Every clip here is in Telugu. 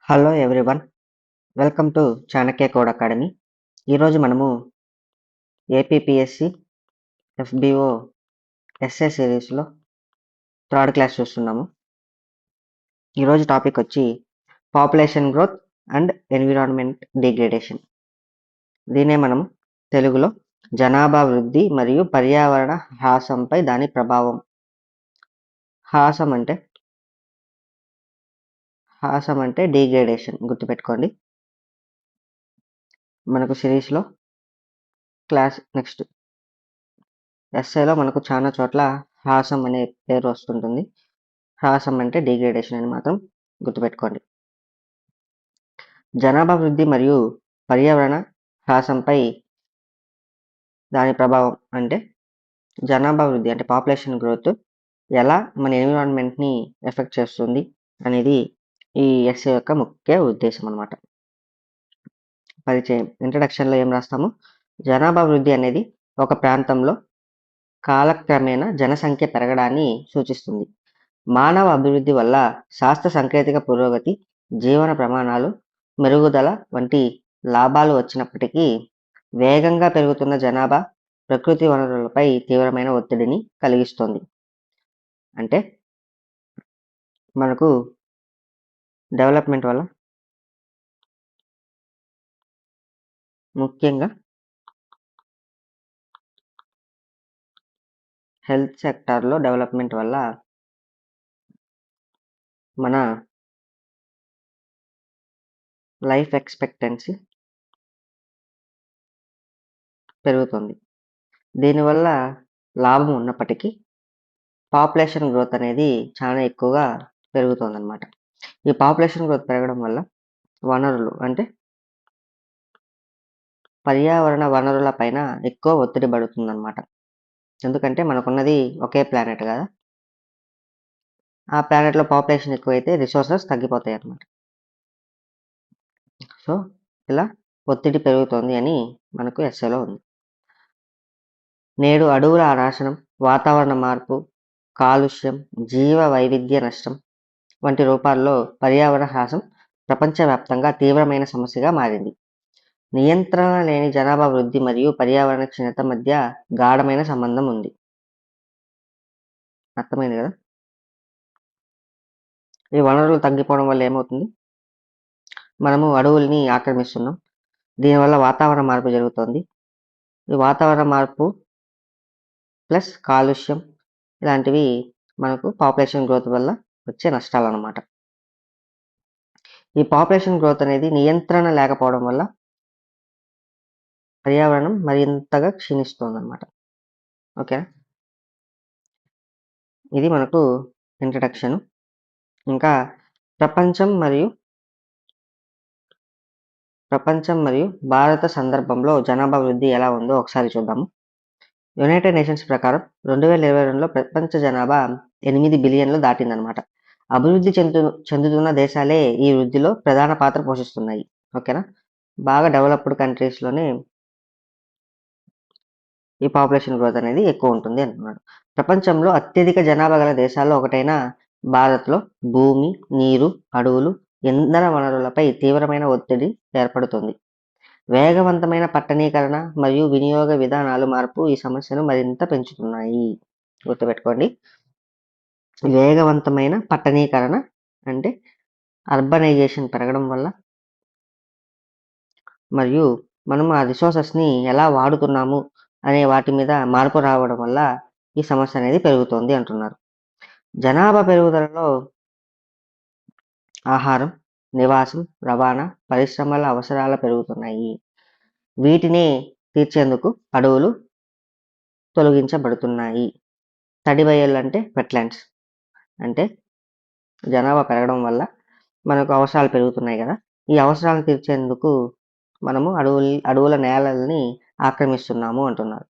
Hello everyone, welcome to Chanakya code academy. ఈరోజు మనము ఏపీపీఎస్సి ఎఫ్బిఓ ఎస్ఏ సిరీస్లో థర్డ్ క్లాస్ చూస్తున్నాము. ఈరోజు టాపిక్ వచ్చి population growth and environment degradation. దీనే మనం తెలుగులో జనాభా వృద్ధి మరియు పర్యావరణ హ్రాసంపై దాని ప్రభావం. హ్రాసం అంటే డిగ్రేడేషన్, గుర్తుపెట్టుకోండి. మనకు సిరీస్లో క్లాస్ నెక్స్ట్ ఎస్ఏలో మనకు చాలా చోట్ల హ్రాసం అనే పేరు వస్తుంటుంది. హ్రాసం అంటే డిగ్రేడేషన్ అని మాత్రం గుర్తుపెట్టుకోండి. జనాభా వృద్ధి మరియు పర్యావరణ హ్రాసంపై దాని ప్రభావం అంటే జనాభా వృద్ధి అంటే పాపులేషన్ గ్రోత్ ఎలా మన ఎన్విరాన్మెంట్ని ఎఫెక్ట్ చేస్తుంది అనేది ఈ ఎస్ఏ యొక్క ముఖ్య ఉద్దేశం అన్నమాట. పరిచయం ఇంట్రడక్షన్లో ఏం రాస్తాము? జనాభా వృద్ధి అనేది ఒక ప్రాంతంలో కాలక్రమేణా జనసంఖ్య పెరగడాన్ని సూచిస్తుంది. మానవ అభివృద్ధి వల్ల శాస్త్ర సాంకేతిక పురోగతి, జీవన ప్రమాణాలు మెరుగుదల వంటి లాభాలు వచ్చినప్పటికీ వేగంగా పెరుగుతున్న జనాభా ప్రకృతి వనరులపై తీవ్రమైన ఒత్తిడిని కలిగిస్తుంది. అంటే మనకు డెవలప్మెంట్ వల్ల ముఖ్యంగా హెల్త్ సెక్టార్లో డెవలప్మెంట్ వల్ల మన లైఫ్ ఎక్స్పెక్టెన్సీ పెరుగుతుంది. దీనివల్ల లాభం ఉన్నప్పటికీ పాపులేషన్ గ్రోత్ అనేది చాలా ఎక్కువగా పెరుగుతుంది అన్నమాట. ఈ పాపులేషన్ గ్రోత్ పెరగడం వల్ల వనరులు అంటే పర్యావరణ వనరుల పైన ఎక్కువ ఒత్తిడి పడుతుందన్నమాట. ఎందుకంటే మనకున్నది ఒకే ప్లానెట్ కదా, ఆ ప్లానెట్లో పాపులేషన్ ఎక్కువైతే రిసోర్సెస్ తగ్గిపోతాయి అన్నమాట. సో ఇలా ఒత్తిడి పెరుగుతోంది అని మనకు ఎస్ఏలో ఉంది. నేడు అడవుల నాశనం, వాతావరణ మార్పు, కాలుష్యం, జీవ వైవిధ్య నష్టం వంటి రూపాల్లో పర్యావరణ హ్రాసం ప్రపంచవ్యాప్తంగా తీవ్రమైన సమస్యగా మారింది. నియంత్రణ లేని జనాభా వృద్ధి మరియు పర్యావరణ క్షీణత మధ్య గాఢమైన సంబంధం ఉంది. అర్థమైంది కదా? ఈ వనరులు తగ్గిపోవడం వల్ల ఏమవుతుంది? మనము అడవుల్ని ఆక్రమిస్తున్నాం. దీనివల్ల వాతావరణ మార్పు జరుగుతుంది. ఈ వాతావరణ మార్పు ప్లస్ కాలుష్యం ఇలాంటివి మనకు పాపులేషన్ గ్రోత్ వల్ల వచ్చే నష్టాలు అన్నమాట. ఈ పాపులేషన్ గ్రోత్ అనేది నియంత్రణ లేకపోవడం వల్ల పర్యావరణం మరింతగా క్షీణిస్తుంది అన్నమాట. ఓకే, ఇది మనకు ఇంట్రడక్షన్. ఇంకా ప్రపంచం మరియు భారత సందర్భంలో జనాభా వృద్ధి ఎలా ఉందో ఒకసారి చూద్దాము. యునైటెడ్ నేషన్స్ ప్రకారం 2022లో ప్రపంచ జనాభా 8 బిలియన్లు దాటిందనమాట. అభివృద్ధి చెందుతున్న దేశాలే ఈ వృద్ధిలో ప్రధాన పాత్ర పోషిస్తున్నాయి. ఓకేనా, బాగా డెవలప్డ్ కంట్రీస్లోనే ఈ పాపులేషన్ గ్రోత్ అనేది ఎక్కువ ఉంటుంది అంటున్నాడు. ప్రపంచంలో అత్యధిక జనాభా గల దేశాల్లో ఒకటైన భారత్లో భూమి, నీరు, అడవులు, ఇంధన వనరులపై తీవ్రమైన ఒత్తిడి ఏర్పడుతుంది. వేగవంతమైన పట్టణీకరణ మరియు వినియోగ విధానాలు మార్పు ఈ సమస్యను మరింత పెంచుతున్నాయి. గుర్తుపెట్టుకోండి, వేగవంతమైన పట్టణీకరణ అంటే అర్బనైజేషన్ పెరగడం వల్ల మరియు మనం ఆ రిసోర్సెస్ని ఎలా వాడుతున్నాము అనే వాటి మీద మార్పు రావడం వల్ల ఈ సమస్య అనేది పెరుగుతోంది అంటున్నారు. జనాభా పెరుగుదలలో ఆహారం, నివాసం, రవాణా, పరిశ్రమల అవసరాలు పెరుగుతున్నాయి. వీటిని తీర్చేందుకు అడవులు తొలగించబడుతున్నాయి. తడి బయళ్ళు అంటే వెట్లాండ్స్, అంటే జనాభా పెరగడం వల్ల మనకు అవసరాలు పెరుగుతున్నాయి కదా, ఈ అవసరాలను తీర్చేందుకు మనము అడవుల నేలల్ని ఆక్రమిస్తున్నాము అంటున్నారు.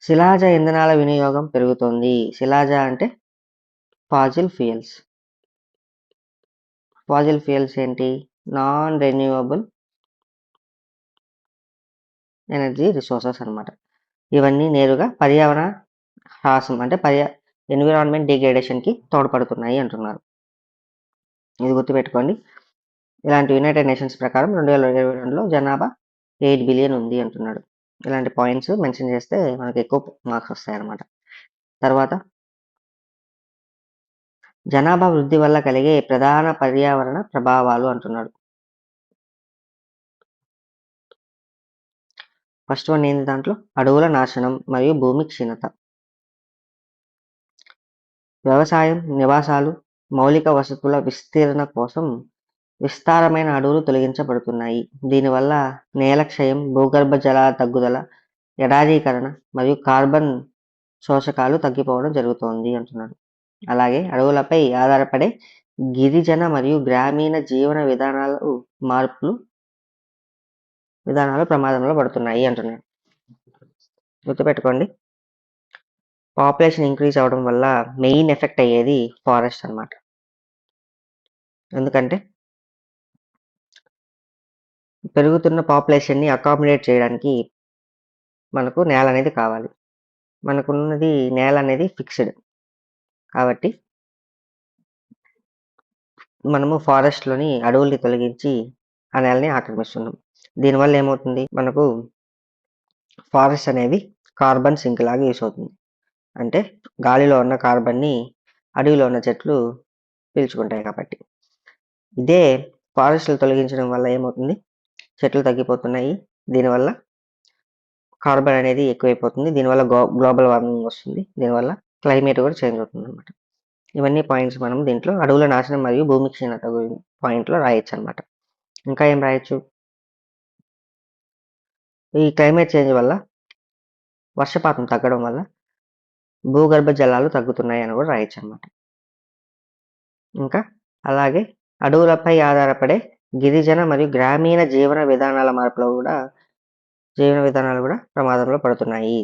శిలాజ ఇంధనాల వినియోగం పెరుగుతోంది. శిలాజ అంటే ఫాజిల్ ఫ్యూయల్స్. ఫాజిల్ ఫ్యూయల్స్ ఏంటి? నాన్ రెన్యూవబుల్ ఎనర్జీ రిసోర్సెస్ అన్నమాట. ఇవన్నీ నేరుగా పర్యావరణ హ్రాసం అంటే ఎన్విరాన్మెంట్ డిగ్రేడేషన్కి తోడ్పడుతున్నాయి అంటున్నారు. ఇది గుర్తుపెట్టుకోండి. ఇలాంటి యునైటెడ్ నేషన్స్ ప్రకారం 2022లో జనాభా 8 బిలియన్ ఉంది అంటున్నాడు. ఇలాంటి పాయింట్స్ మెన్షన్ చేస్తే మనకు ఎక్కువ మార్క్స్ వస్తాయన్నమాట. తర్వాత జనాభా వృద్ధి వల్ల కలిగే ప్రధాన పర్యావరణ ప్రభావాలు అంటున్నాడు. ఫస్ట్ వన్ ఏంది దాంట్లో? అడవుల నాశనం మరియు భూమి క్షీణత. వ్యవసాయం, నివాసాలు, మౌలిక వసతుల విస్తరణ కోసం విస్తారమైన అడవులు తొలగించబడుతున్నాయి. దీనివల్ల నేల క్షయం, భూగర్భ జలాల తగ్గుదల, ఎడారీకరణ మరియు కార్బన్ శోషకాలు తగ్గిపోవడం జరుగుతోంది అంటున్నాడు. అలాగే అడవులపై ఆధారపడే గిరిజన మరియు గ్రామీణ జీవన విధానాలు ప్రమాదంలో పడుతున్నాయి అంటున్నాడు. గుర్తుపెట్టుకోండి, పాపులేషన్ ఇంక్రీజ్ అవడం వల్ల మెయిన్ ఎఫెక్ట్ అయ్యేది ఫారెస్ట్ అన్నమాట. ఎందుకంటే పెరుగుతున్న పాపులేషన్ని అకామిడేట్ చేయడానికి మనకు నేల అనేది కావాలి. మనకున్నది నేల అనేది ఫిక్స్డ్ కాబట్టి మనము ఫారెస్ట్లోని అడవుల్ని తొలగించి ఆ నేలని ఆక్రమిస్తున్నాం. దీనివల్ల ఏమవుతుంది, మనకు ఫారెస్ట్ అనేది కార్బన్ సింక్ లాగా యూస్ అవుతుంది. అంటే గాలిలో ఉన్న కార్బన్ని అడవిలో ఉన్న చెట్లు పీల్చుకుంటాయి కాబట్టి. ఇదే ఫారెస్ట్లు తొలగించడం వల్ల ఏమవుతుంది, చెట్లు తగ్గిపోతున్నాయి. దీనివల్ల కార్బన్ అనేది ఎక్కువైపోతుంది. దీనివల్ల గ్లోబల్ వార్మింగ్ వస్తుంది. దీనివల్ల క్లైమేట్ కూడా చేంజ్ అవుతుంది అనమాట. ఇవన్నీ పాయింట్స్ మనం దీంట్లో అడవుల నాశనం మరియు భూమి క్షీణత పాయింట్లో రాయొచ్చు అనమాట. ఇంకా ఏం రాయొచ్చు, ఈ క్లైమేట్ చేంజ్ వల్ల వర్షపాతం తగ్గడం వల్ల భూగర్భ జలాలు తగ్గుతున్నాయి అని కూడా రాయొచ్చు అనమాట. ఇంకా అలాగే అడవులపై ఆధారపడే గిరిజన మరియు గ్రామీణ జీవన విధానాల విధానాలు కూడా ప్రమాదంలో పడుతున్నాయి.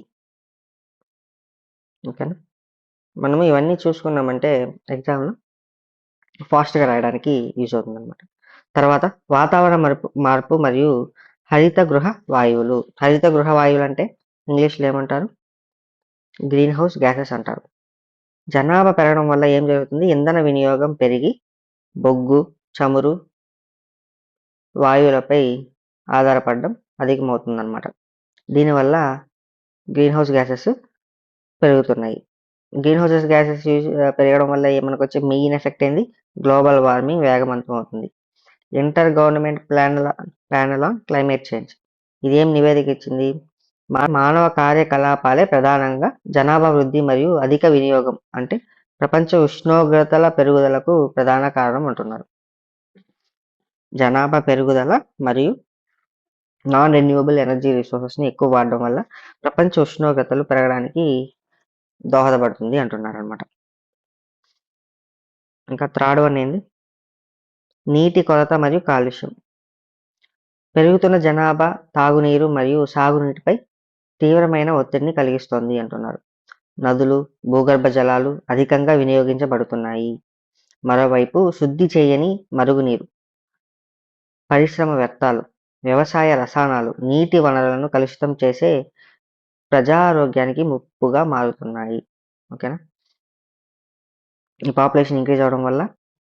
ఓకేనా, మనము ఇవన్నీ చూసుకున్నామంటే ఎగ్జామ్లో ఫాస్ట్గా రాయడానికి యూజ్ అవుతుంది అనమాట. తర్వాత వాతావరణ మార్పు మరియు హరిత గృహ వాయువులు. హరిత గృహ వాయువులు అంటే ఇంగ్లీష్లో ఏమంటారు, గ్రీన్ హౌస్ గ్యాసెస్ అంటారు. జనాభా పెరగడం వల్ల ఏం జరుగుతుంది, ఇంధన వినియోగం పెరిగి బొగ్గు, చమురు, వాయువులపై ఆధారపడడం అధికమవుతుంది అన్నమాట. దీనివల్ల గ్రీన్ హౌస్ గ్యాసెస్ పెరుగుతున్నాయి. గ్రీన్ హౌసెస్ గ్యాసెస్ పెరగడం వల్ల మనకు వచ్చే మెయిన్ ఎఫెక్ట్ ఏంది, గ్లోబల్ వార్మింగ్ వేగవంతం అవుతుంది. Inter government ప్లానల్ on climate change ఇదేం నివేదిక ఇచ్చింది, మానవ కార్యకలాపాలే ప్రధానంగా జనాభా వృద్ధి మరియు అధిక వినియోగం అంటే ప్రపంచ ఉష్ణోగ్రతల పెరుగుదలకు ప్రధాన కారణం అంటున్నారు. జనాభా పెరుగుదల మరియు నాన్ రెన్యూవబుల్ ఎనర్జీ రిసోర్సెస్ని ఎక్కువ వాడడం వల్ల ప్రపంచ ఉష్ణోగ్రతలు పెరగడానికి దోహదపడుతుంది అంటున్నారు అనమాట. ఇంకా థర్డ్ వన్ ఏంది, నీటి కొరత మరియు కాలుష్యం. పెరుగుతున్న జనాభా తాగునీరు మరియు సాగునీటిపై తీవ్రమైన ఒత్తిడిని కలిగిస్తోంది అంటున్నారు. నదులు, భూగర్భ జలాలు అధికంగా వినియోగించబడుతున్నాయి. మరోవైపు శుద్ధి చేయని మరుగునీరు, పరిశ్రమ వ్యర్థాలు, వ్యవసాయ రసాయనాలు నీటి వనరులను కలుషితం చేసే ప్రజారోగ్యానికి ముప్పుగా మారుతున్నాయి. ఓకేనా, ఈ పాపులేషన్ ఇంక్రీజ్ అవడం వల్ల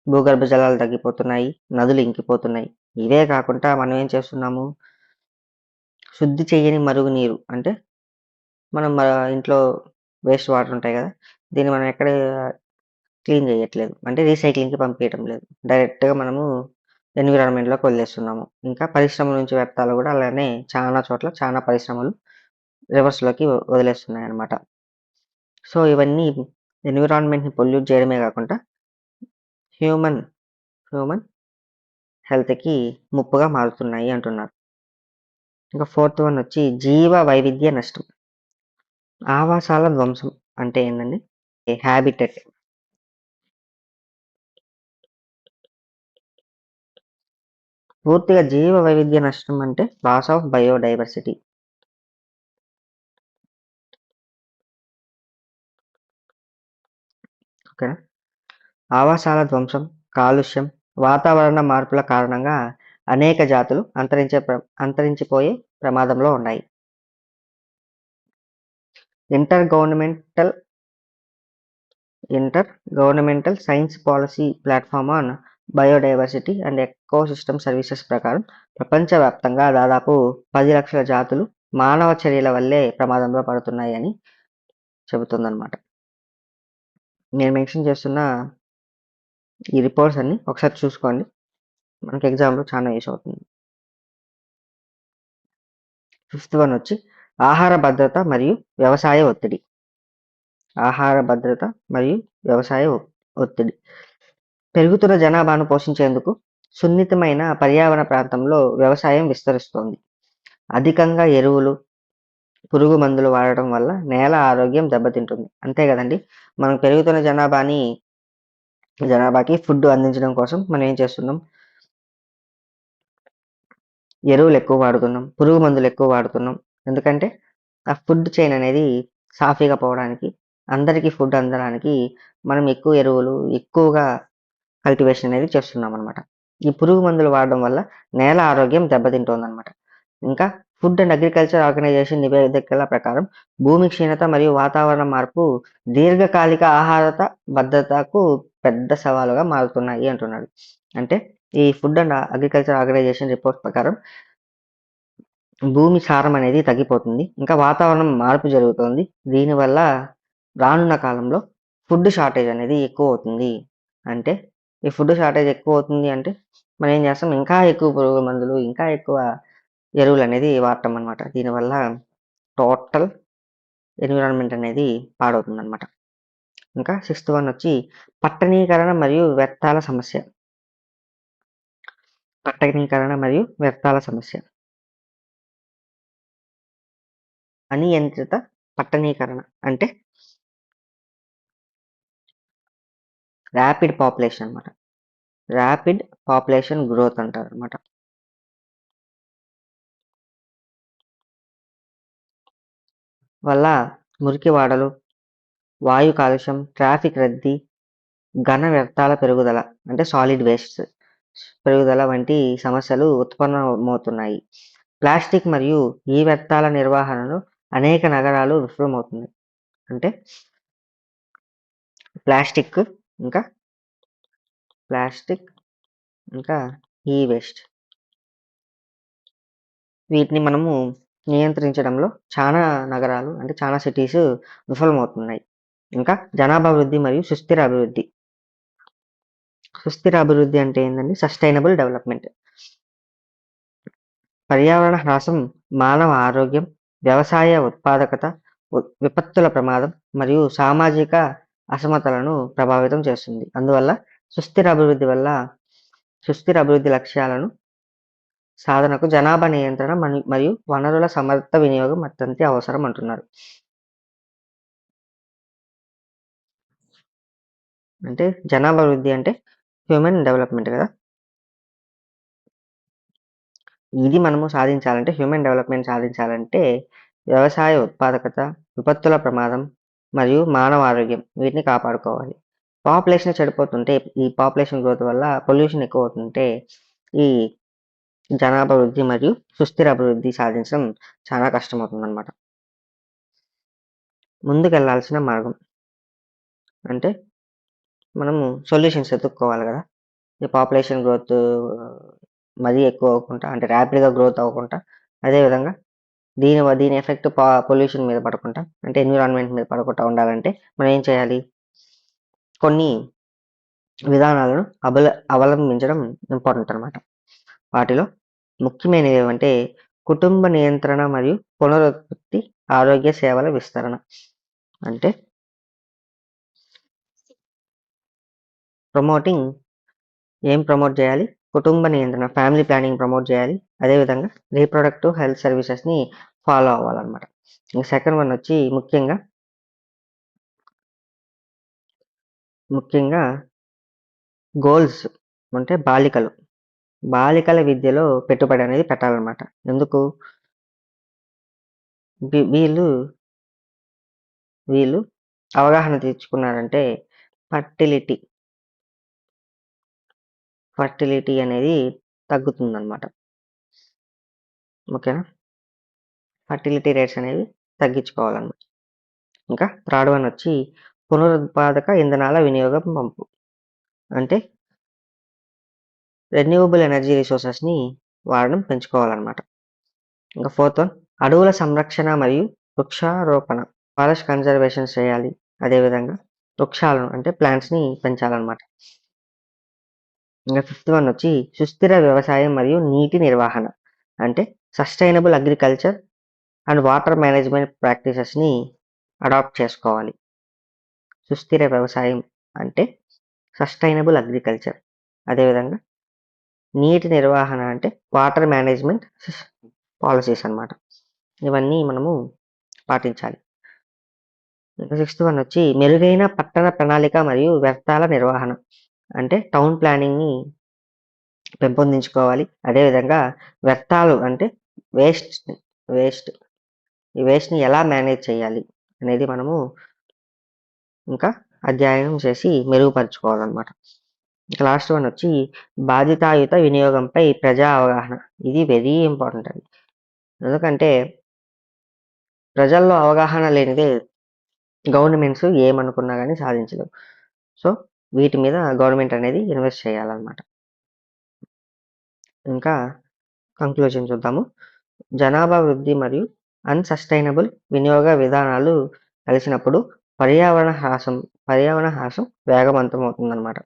భూగర్భ జలాలు తగ్గిపోతున్నాయి, నదులు ఇంకిపోతున్నాయి. ఇవే కాకుండా మనం ఏం చేస్తున్నాము, శుద్ధి చేయని మరుగునీరు అంటే మనం ఇంట్లో వేస్ట్ వాటర్ ఉంటాయి కదా, దీన్ని మనం ఎక్కడ క్లీన్ చేయట్లేదు, అంటే రీసైక్లింగ్కి పంపించడం లేదు, డైరెక్ట్గా మనము ఎన్విరాన్మెంట్లోకి వదిలేస్తున్నాము. ఇంకా పరిశ్రమల నుంచి వ్యర్థాలు కూడా అలానే చాలా చోట్ల చాలా పరిశ్రమలు రివర్స్లోకి వదిలేస్తున్నాయి అన్నమాట. సో ఇవన్నీ ఎన్విరాన్మెంట్ని పొల్యూట్ చేయడమే కాకుండా హ్యూమన్ హెల్త్కి ముప్పుగా మారుతున్నాయి అంటున్నారు. ఇంకా ఫోర్త్ వన్ వచ్చి జీవ వైవిధ్య నష్టం. ఆవాసాల ధ్వంసం అంటే ఏంటండి, హ్యాబిటెట్. పూర్తిగా జీవ వైవిధ్య నష్టం అంటే లాస్ ఆఫ్ బయోడైవర్సిటీ. ఓకేనా, ఆవాసాల ధ్వంసం, కాలుష్యం, వాతావరణ మార్పుల కారణంగా అనేక జాతులు అంతరించిపోయే ప్రమాదంలో ఉన్నాయి. Inter governmental science policy platform on biodiversity and ecosystem services ప్రకారం ప్రపంచవ్యాప్తంగా దాదాపు 10 లక్షల జాతులు మానవ చర్యల వల్లే ప్రమాదంలో పడుతున్నాయి అని చెబుతుందన్నమాట. నేను మెన్షన్ చేస్తున్న ఈ రిపోర్ట్స్ అన్ని ఒకసారి చూసుకోండి, మనకి ఎగ్జామ్లో చాలా యూస్ అవుతుంది. 5th వన్ వచ్చి ఆహార భద్రత మరియు వ్యవసాయ ఒత్తిడి. ఆహార భద్రత మరియు వ్యవసాయ ఒత్తిడి. పెరుగుతున్న జనాభాను పోషించేందుకు సున్నితమైన పర్యావరణ ప్రాంతంలో వ్యవసాయం విస్తరిస్తోంది. అధికంగా ఎరువులు, పురుగు మందులు వాడటం వల్ల నేల ఆరోగ్యం దెబ్బతింటుంది. అంతే కదండి, మనం పెరుగుతున్న జనాభాకి ఫుడ్ అందించడం కోసం మనం ఏం చేస్తున్నాం, ఎరువులు ఎక్కువ వాడుతున్నాం, పురుగు మందులు ఎక్కువ వాడుతున్నాం. ఎందుకంటే ఆ ఫుడ్ చైన్ అనేది సాఫీగా పోవడానికి, అందరికీ ఫుడ్ అందడానికి మనం ఎక్కువ ఎరువులు, ఎక్కువగా కల్టివేషన్ అనేది చేస్తున్నాం అనమాట. ఈ పురుగు మందులు వాడడం వల్ల నేల ఆరోగ్యం దెబ్బతింటుంది అనమాట. ఇంకా ఫుడ్ అండ్ అగ్రికల్చర్ ఆర్గనైజేషన్ నివేదికల ప్రకారం భూమి క్షీణత మరియు వాతావరణ మార్పు దీర్ఘకాలిక ఆహారత భద్రతకు పెద్ద సవాలుగా మారుతున్నాయి అంటున్నాడు. అంటే ఈ food and agriculture organisation report ప్రకారం భూమి సారం అనేది తగ్గిపోతుంది, ఇంకా వాతావరణం మార్పు జరుగుతుంది. దీనివల్ల రానున్న కాలంలో ఫుడ్ షార్టేజ్ అనేది ఎక్కువ అవుతుంది. అంటే ఈ ఫుడ్ షార్టేజ్ ఎక్కువ అవుతుంది అంటే మనం ఏం చేస్తాం, ఇంకా ఎక్కువ పురుగు మందులు, ఇంకా ఎక్కువ ఎరువులు అనేది వాడటం అనమాట. దీనివల్ల టోటల్ ఎన్విరాన్మెంట్ అనేది పాడవుతుంది అనమాట. ఇంకా 6th వన్ వచ్చి పట్టణీకరణ మరియు వ్యర్థాల సమస్య. పట్టణీకరణ మరియు వ్యర్థాల సమస్య. అనియంత్రిత పట్టణీకరణ అంటే ర్యాపిడ్ పాపులేషన్ అనమాట. ర్యాపిడ్ పాపులేషన్ గ్రోత్ అంటారు అనమాట. వల్ల మురికి వాడలు, వాయు కాలుష్యం, ట్రాఫిక్ రద్దీ, ఘన వ్యర్థాల పెరుగుదల అంటే సాలిడ్ వేస్ట్ పెరుగుదల వంటి సమస్యలు ఉత్పన్నమవుతున్నాయి. ప్లాస్టిక్ మరియు ఈ వ్యర్థాల నిర్వహణను అనేక నగరాలు విఫలమవుతున్నాయి. అంటే ప్లాస్టిక్ ఇంకా ఈ వేస్ట్, వీటిని మనము నియంత్రించడంలో చాలా నగరాలు అంటే చాలా సిటీస్ విఫలమవుతున్నాయి. ఇంకా జనాభా వృద్ధి మరియు సుస్థిర అభివృద్ధి. సుస్థిర అభివృద్ధి అంటే ఏంటంటే సస్టైనబుల్ డెవలప్మెంట్. పర్యావరణ హ్రాసం మానవ ఆరోగ్యం, వ్యవసాయ ఉత్పాదకత, విపత్తుల ప్రమాదం మరియు సామాజిక అసమతలను ప్రభావితం చేస్తుంది. అందువల్ల సుస్థిర అభివృద్ధి లక్ష్యాలను సాధనకు జనాభా నియంత్రణ మరియు వనరుల సమర్థ వినియోగం అత్యంత అవసరం అంటున్నారు. అంటే జనాభా వృద్ధి అంటే హ్యూమన్ డెవలప్మెంట్ కదా. ఇది మనము సాధించాలంటే, హ్యూమన్ డెవలప్మెంట్ సాధించాలంటే వ్యవసాయ ఉత్పాదకత, విపత్తుల ప్రమాదం మరియు మానవ ఆరోగ్యం వీటిని కాపాడుకోవాలి. పాపులేషన్ చెడిపోతుంటే, ఈ పాపులేషన్ గ్రోత్ వల్ల పొల్యూషన్ ఎక్కువ అవుతుంటే ఈ జనాభా వృద్ధి మరియు సుస్థిర అభివృద్ధి సాధించడం చాలా కష్టమవుతుంది అనమాట. ముందుకెళ్లాల్సిన మార్గం అంటే మనము సొల్యూషన్స్ ఎత్తుక్కోవాలి కదా. ఈ పాపులేషన్ గ్రోత్ మరీ ఎక్కువ అవ్వకుండా, అంటే ర్యాపిడ్గా గ్రోత్ అవ్వకుండా, అదేవిధంగా దీని ఎఫెక్ట్ పొల్యూషన్ మీద పడకుండా, అంటే ఎన్విరాన్మెంట్ మీద పడకుండా ఉండాలంటే మనం ఏం చేయాలి, కొన్ని విధానాలను అవలంబించడం ఇంపార్టెంట్ అనమాట. వాటిలో ముఖ్యమైనవి ఏమంటే కుటుంబ నియంత్రణ మరియు పునరుత్పత్తి, ఆరోగ్య సేవల విస్తరణ. అంటే ఏం ప్రమోట్ చేయాలి, కుటుంబ నియంత్రణ, ఫ్యామిలీ ప్లానింగ్ ప్రమోట్ చేయాలి. అదేవిధంగా రీప్రొడక్టివ్ హెల్త్ సర్వీసెస్ని ఫాలో అవ్వాలన్నమాట. ఇంకా 2nd వన్ వచ్చి ముఖ్యంగా గోల్స్ అంటే బాలికల విద్యలో పెట్టుబడి అనేది పెట్టాలన్నమాట. ఎందుకు, వీళ్ళు అవగాహన తెచ్చుకున్నారంటే ఫర్టిలిటీ అనేది తగ్గుతుందన్నమాట. ఓకేనా, ఫర్టిలిటీ రేట్స్ అనేవి తగ్గించుకోవాలన్నమాట. ఇంకా 3rd వన్ వచ్చి పునరుత్పాదక ఇంధనాల వినియోగం పంపు. అంటే రెన్యూవబుల్ ఎనర్జీ రిసోర్సెస్ని వాడడం పెంచుకోవాలన్నమాట. ఇంకా 4th వన్, అడవుల సంరక్షణ మరియు వృక్షారోపణ, ఫారెస్ట్ కన్జర్వేషన్ చేయాలి. అదేవిధంగా వృక్షాలను అంటే ప్లాంట్స్ని పెంచాలన్నమాట. ఇంకా 5th వన్ వచ్చి సుస్థిర వ్యవసాయం మరియు నీటి నిర్వహణ, అంటే sustainable agriculture and water management ప్రాక్టీసెస్ని అడాప్ట్ చేసుకోవాలి. సుస్థిర వ్యవసాయం అంటే సస్టైనబుల్ అగ్రికల్చర్, అదేవిధంగా నీటి నిర్వహణ అంటే వాటర్ మేనేజ్మెంట్ పాలసీస్ అన్నమాట. ఇవన్నీ మనము పాటించాలి. ఇంకా 6th వన్ వచ్చి మెరుగైన పట్టణ ప్రణాళిక మరియు వ్యర్థాల నిర్వహణ, అంటే టౌన్ ప్లానింగ్ని పెంపొందించుకోవాలి. అదేవిధంగా వ్యర్థాలు అంటే వేస్ట్ ఈ వేస్ట్ని ఎలా మేనేజ్ చేయాలి అనేది మనము ఇంకా అధ్యయనం చేసి మెరుగుపరుచుకోవాలన్నమాట. ఇక లాస్ట్ వన్ వచ్చి బాధ్యతాయుత వినియోగంపై ప్రజా అవగాహన. ఇది వెరీ ఇంపార్టెంట్ అండి. ఎందుకంటే ప్రజల్లో అవగాహన లేనిదే గవర్నమెంట్స్ ఏమనుకున్నా కానీ సాధించలేవు. సో వీటి మీద గవర్నమెంట్ అనేది ఇన్వెస్ట్ చేయాలన్నమాట. ఇంకా కంక్లూజన్ చూద్దాము. జనాభా వృద్ధి మరియు అన్సస్టైనబుల్ వినియోగ విధానాలు కలిసినప్పుడు పర్యావరణ హాసం వేగవంతమవుతుందన్నమాట.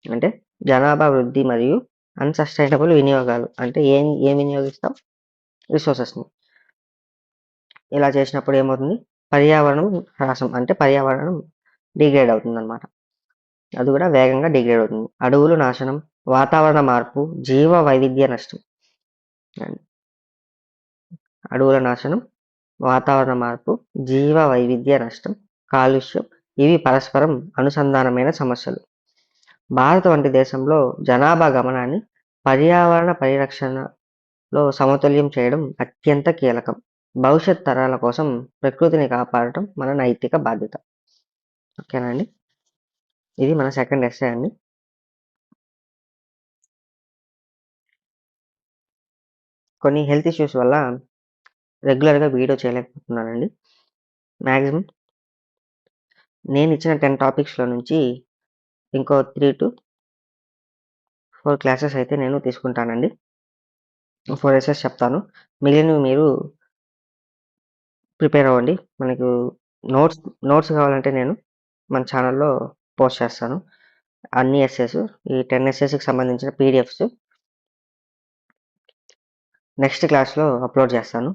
అంటే జనాభా వృద్ధి మరియు అన్సస్టైనబుల్ వినియోగాలు అంటే ఏం వినియోగిస్తాం? రిసోర్సెస్ని. ఇలా చేసినప్పుడు ఏమవుతుంది? పర్యావరణం హ్రాసం అంటే పర్యావరణం డిగ్రేడ్ అవుతుందన్నమాట. అది కూడా వేగంగా డిగ్రేడ్ అవుతుంది. అడవులు నాశనం, వాతావరణ మార్పు, జీవ వైవిధ్య నష్టం. అడవుల నాశనం, వాతావరణ మార్పు, జీవ వైవిధ్య నష్టం, కాలుష్యం ఇవి పరస్పరం అనుసంధానమైన సమస్యలు. భారత్ వంటి దేశంలో జనాభా గమనాన్ని పర్యావరణ పరిరక్షణలో సమతుల్యం చేయడం అత్యంత కీలకం. భవిష్యత్ తరాల కోసం ప్రకృతిని కాపాడటం మన నైతిక బాధ్యత. ఓకేనా అండి? ఇది మన సెకండ్ ఎస్సే అండి. కొన్ని హెల్త్ ఇష్యూస్ వల్ల రెగ్యులర్గా వీడియో చేయలేకపోతున్నానండి. మ్యాక్సిమం నేను ఇచ్చిన 10 టాపిక్స్లో నుంచి ఇంకో 3 to 4 క్లాసెస్ అయితే నేను తీసుకుంటానండి. 4 ఎస్సెస్ చెప్తాను. మిగిలినవి మీరు ప్రిపేర్ అవ్వండి. మనకు నోట్స్ కావాలంటే నేను మన ఛానల్లో పోస్ట్ చేస్తాను. అన్ని ఎస్సెస్, ఈ 10 ఎస్సెస్కి సంబంధించిన పీడిఎఫ్స్ నెక్స్ట్ క్లాస్లో అప్లోడ్ చేస్తాను.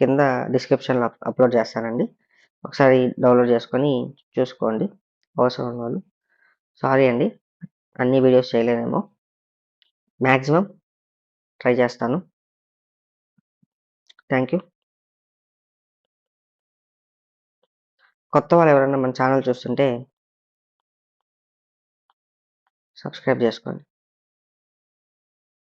కింద డిస్క్రిప్షన్లో అప్లోడ్ చేస్తానండి. ఒకసారి డౌన్లోడ్ చేసుకొని చూసుకోండి అవసరం ఉన్న వాళ్ళు. సారీ అండి, అన్ని వీడియోస్ చేయలేనేమో. మ్యాక్సిమం ట్రై చేస్తాను. Thank you. కొత్త వాళ్ళు ఎవరైనా మన ఛానల్ చూస్తుంటే సబ్స్క్రైబ్ చేసుకోండి.